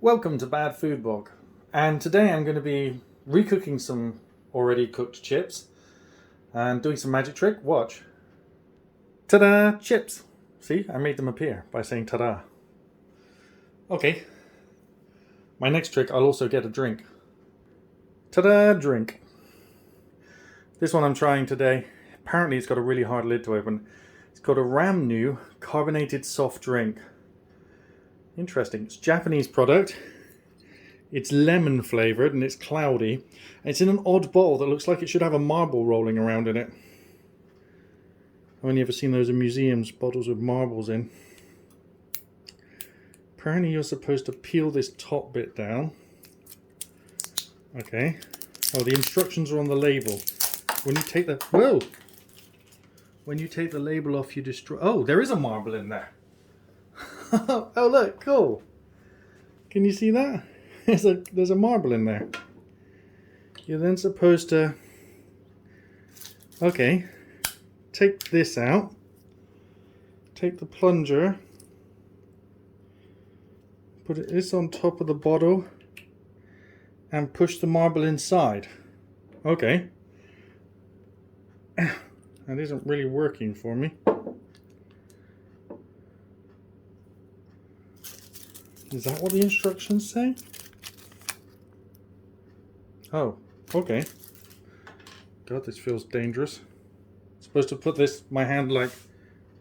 Welcome to Bad Food Blog, and today I'm going to be recooking some already cooked chips and doing some magic trick. Watch. Ta-da! Chips! See, I made them appear by saying ta-da. Okay, my next trick, I'll also get a drink. Ta-da! Drink. This one I'm trying today, apparently it's got a really hard lid to open. It's called a Ramnu carbonated soft drink. Interesting. It's a Japanese product. It's lemon flavoured and it's cloudy. It's in an odd bottle that looks like it should have a marble rolling around in it. I've only ever seen those in museums, bottles with marbles in. Apparently you're supposed to peel this top bit down. Okay. Oh, the instructions are on the label. When you take the... Whoa! When you take the label off, you destroy... Oh, there is a marble in there. Oh look, cool. Can you see that? There's a marble in there. You're then supposed to... Okay. Take this out. Take the plunger. Put this on top of the bottle. And push the marble inside. Okay. That isn't really working for me. Is that what the instructions say? Oh, okay. God, this feels dangerous. I'm supposed to put my hand like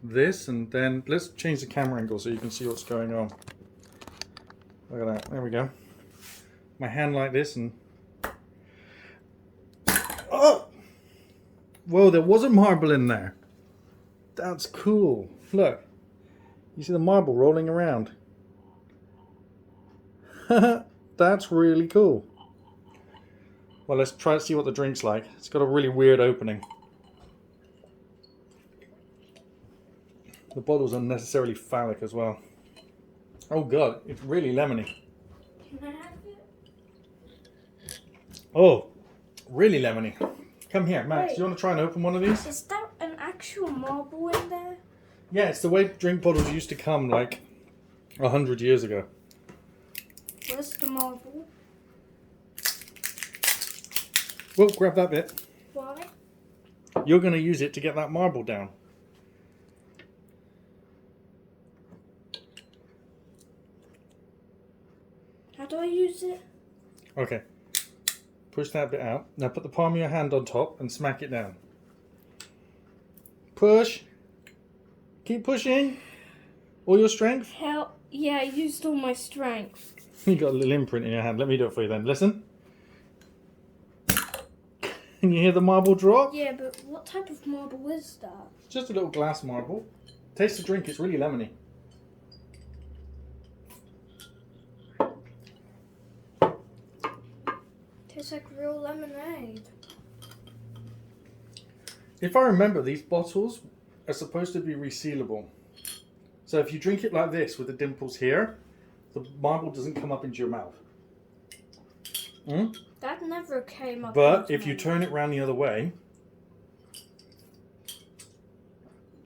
this, and then let's change the camera angle so you can see what's going on. Look at that. There we go. My hand like this, and oh! Whoa, there was a marble in there. That's cool. Look, you see the marble rolling around. That's really cool. Well, let's try to see what the drink's like. It's got a really weird opening. The bottle's unnecessarily phallic as well. Oh god, it's really lemony. Can I have it? Oh, really lemony. Come here, Max. Wait. Do you want to try and open one of these? Is that an actual marble in there? Yeah, it's the way drink bottles used to come like 100 years ago. Where's the marble? Well, grab that bit. Why? You're going to use it to get that marble down. How do I use it? Okay. Push that bit out. Now put the palm of your hand on top and smack it down. Push. Keep pushing. All your strength. Hell, yeah, I used all my strength. You got a little imprint in your hand. Let me do it for you then. Listen. Can you hear the marble drop? Yeah, but what type of marble is that? Just a little glass marble. Taste the drink. It's really lemony. Tastes like real lemonade. If I remember, these bottles are supposed to be resealable. So if you drink it like this with the dimples here, the marble doesn't come up into your mouth. That never came up. But if you turn it around the other way,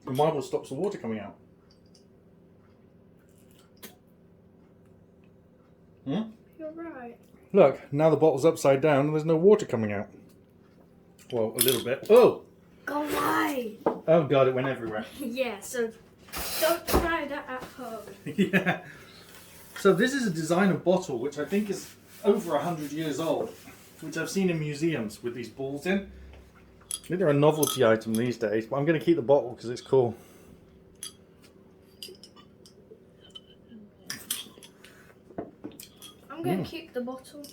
the marble stops the water coming out. You're right. Look, now the bottle's upside down and there's no water coming out. Well, a little bit. Oh! Go away! Oh god, it went everywhere. Yeah, so don't try that at home. Yeah. So this is a designer bottle which I think is over 100 years old, which I've seen in museums with these balls in. I think they're a novelty item these days, but I'm going to keep the bottle because it's cool. I'm going to keep the bottle.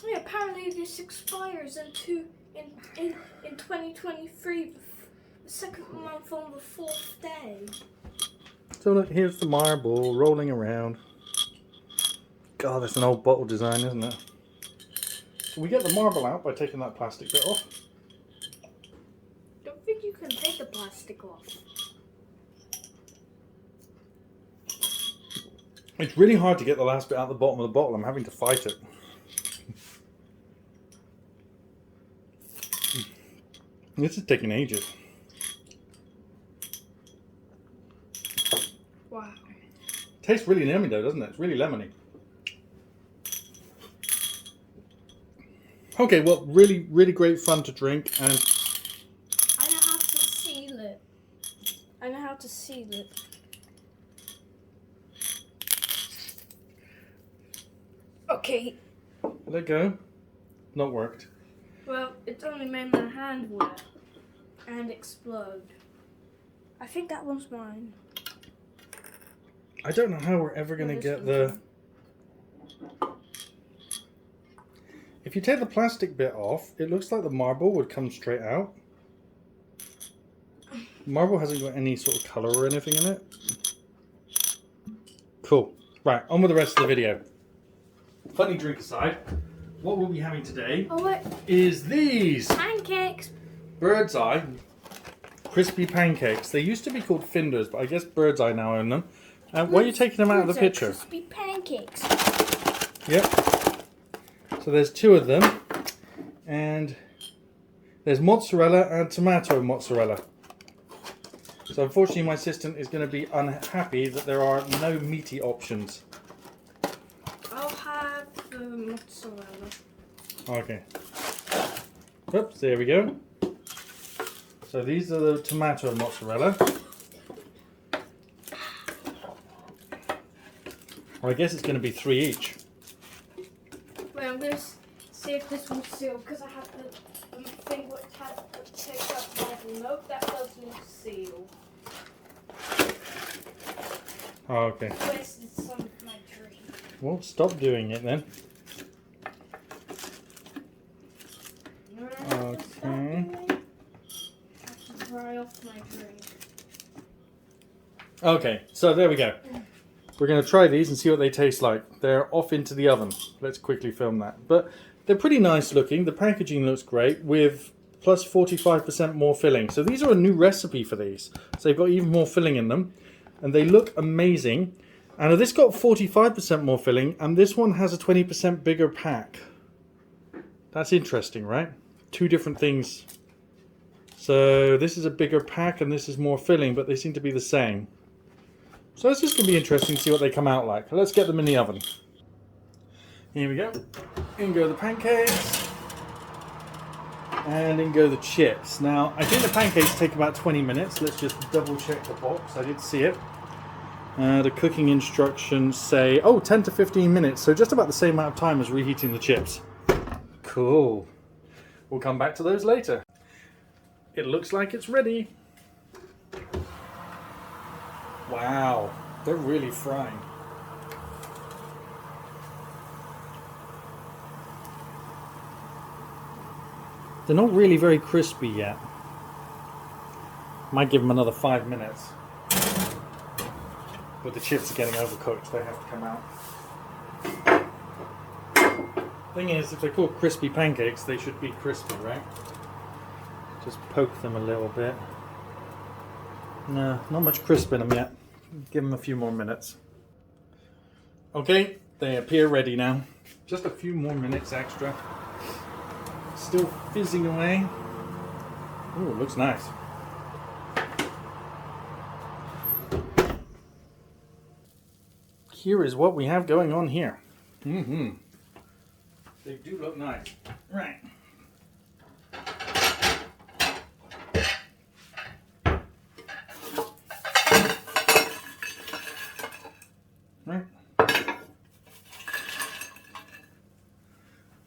Yeah, apparently this expires in 2023, the second month on the 4th day. So look, here's the marble rolling around. God, that's an old bottle design, isn't it? So we get the marble out by taking that plastic bit off. Don't think you can take the plastic off. It's really hard to get the last bit out the bottom of the bottle. I'm having to fight it. This is taking ages. Wow. Tastes really yummy though, doesn't it? It's really lemony. Okay, well, really, really great fun to drink, and I know how to seal it. I know how to seal it. Okay. let go. Not worked. Well, it's only made my hand wet and explode. I think that one's mine. I don't know how we're ever going to get the... If you take the plastic bit off, it looks like the marble would come straight out. Marble hasn't got any sort of colour or anything in it. Cool. Right, on with the rest of the video. Funny drink aside, what we'll be having today is these Pancakes. Bird's Eye crispy pancakes. They used to be called Finders, but I guess Bird's Eye now own them. Why are you taking them out of the picture? Crispy pancakes. Yep. So there's two of them, and there's mozzarella and tomato mozzarella. So unfortunately my assistant is going to be unhappy that there are no meaty options. I'll have the mozzarella. Okay. Oops, there we go. So these are the tomato mozzarella. Well, I guess it's going to be 3 each. Wait, I'm going to see if this will seal, because I have the thing which had to take up my note. That doesn't seal. Oh, okay. Wasted some of my drink. Well, stop doing it then. Okay. Have to dry off my drink. Okay, so there we go. We're going to try these and see what they taste like. They're off into the oven. Let's quickly film that. But they're pretty nice looking. The packaging looks great with plus 45% more filling. So these are a new recipe for these. So they've got even more filling in them. And they look amazing. And this got 45% more filling. And this one has a 20% bigger pack. That's interesting, right? Two different things. So this is a bigger pack and this is more filling, but they seem to be the same. So it's just going to be interesting to see what they come out like. Let's get them in the oven. Here we go. In go the pancakes. And in go the chips. Now, I think the pancakes take about 20 minutes. Let's just double check the box. I did see it. The cooking instructions say, 10 to 15 minutes. So just about the same amount of time as reheating the chips. Cool. We'll come back to those later. It looks like it's ready. Wow, they're really frying. They're not really very crispy yet. Might give them another 5 minutes. But the chips are getting overcooked, they have to come out. Thing is, if they're called crispy pancakes, they should be crispy, right? Just poke them a little bit. No, not much crisp in them yet. Give them a few more minutes. Okay, they appear ready now. Just a few more minutes extra. Still fizzing away. Ooh, looks nice. Here is what we have going on here. They do look nice. Right. Right.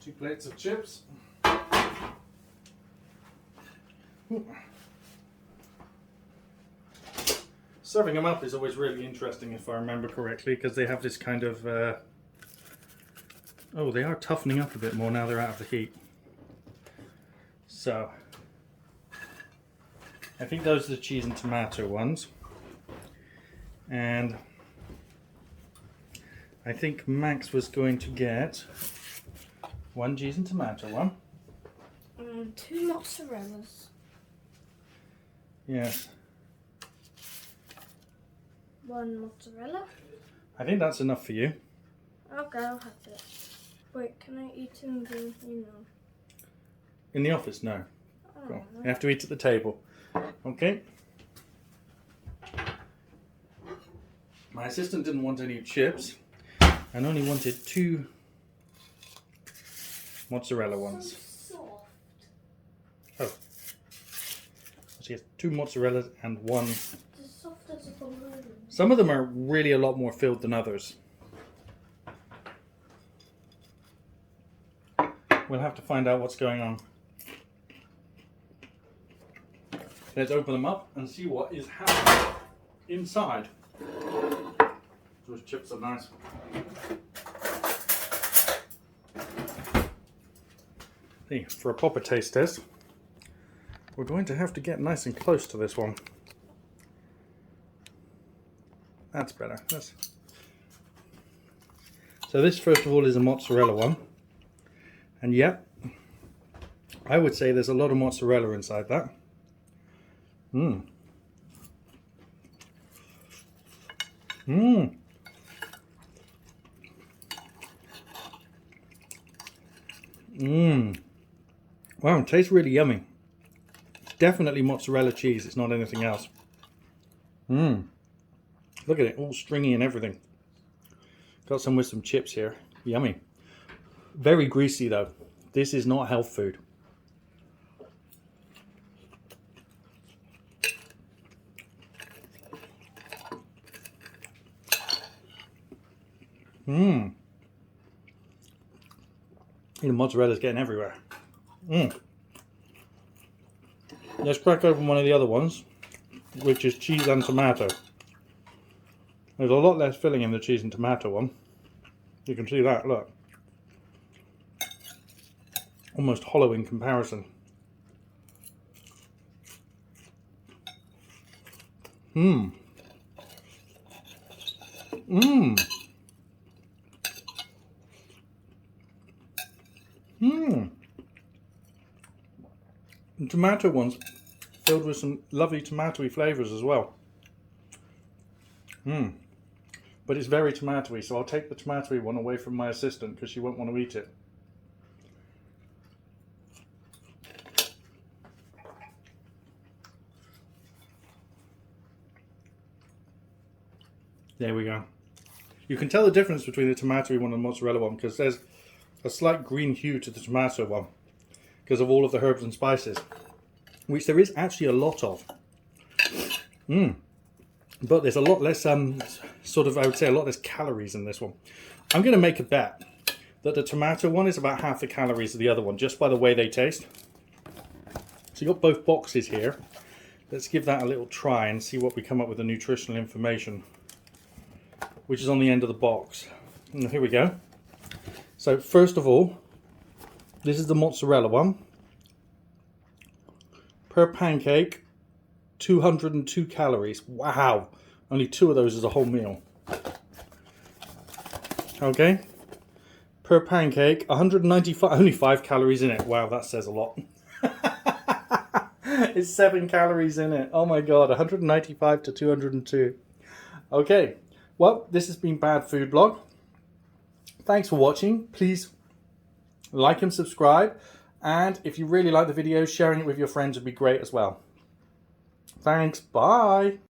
2 plates of chips. Ooh. Serving them up is always really interesting, if I remember correctly, because they have this kind of... they are toughening up a bit more now they're out of the heat. So, I think those are the cheese and tomato ones. And I think Max was going to get 1 cheese and tomato one. And 2 mozzarellas. Yes. 1 mozzarella. I think that's enough for you. Okay, I'll have it. Wait, can I eat in the, In the office? No. Oh, Cool. You have to eat at the table. Okay. My assistant didn't want any chips and only wanted 2 mozzarella ones. So soft. Oh. She has 2 mozzarellas and 1. It's as soft as a balloon. Some of them are really a lot more filled than others. We'll have to find out what's going on. Let's open them up and see what is happening inside. Those chips are nice. See, for a proper taste test, we're going to have to get nice and close to this one. That's better. So this, first of all, is a mozzarella one. And yeah, I would say there's a lot of mozzarella inside that. Mmm. Mmm. Mmm. Wow, it tastes really yummy. It's definitely mozzarella cheese, it's not anything else. Mmm. Look at it, all stringy and everything. Got some with some chips here. Yummy. Very greasy though. This is not health food. Mmm. The mozzarella's getting everywhere. Mmm. Let's crack open one of the other ones, which is cheese and tomato. There's a lot less filling in the cheese and tomato one. You can see that, look. Almost hollow in comparison. Mmm. Mmm. Mmm. The tomato one's filled with some lovely tomatoey flavours as well. Mmm. But it's very tomatoey, so I'll take the tomatoey one away from my assistant because she won't want to eat it. There we go. You can tell the difference between the tomatoey one and the mozzarella one because there's a slight green hue to the tomato one because of all of the herbs and spices, which there is actually a lot of. But there's a lot less, I would say a lot less calories in this one. I'm going to make a bet that the tomato one is about half the calories of the other one, just by the way they taste. So you've got both boxes here. Let's give that a little try and see what we come up with the nutritional information, which is on the end of the box. And here we go. So first of all, this is the mozzarella one. Per pancake, 202 calories. Wow, only 2 of those is a whole meal. Okay, per pancake, 195, only 5 calories in it. Wow, that says a lot. It's 7 calories in it. Oh my god, 195 to 202. Okay, well, this has been Bad Food Blog. Thanks for watching. Please like and subscribe. And if you really like the video, sharing it with your friends would be great as well. Thanks. Bye.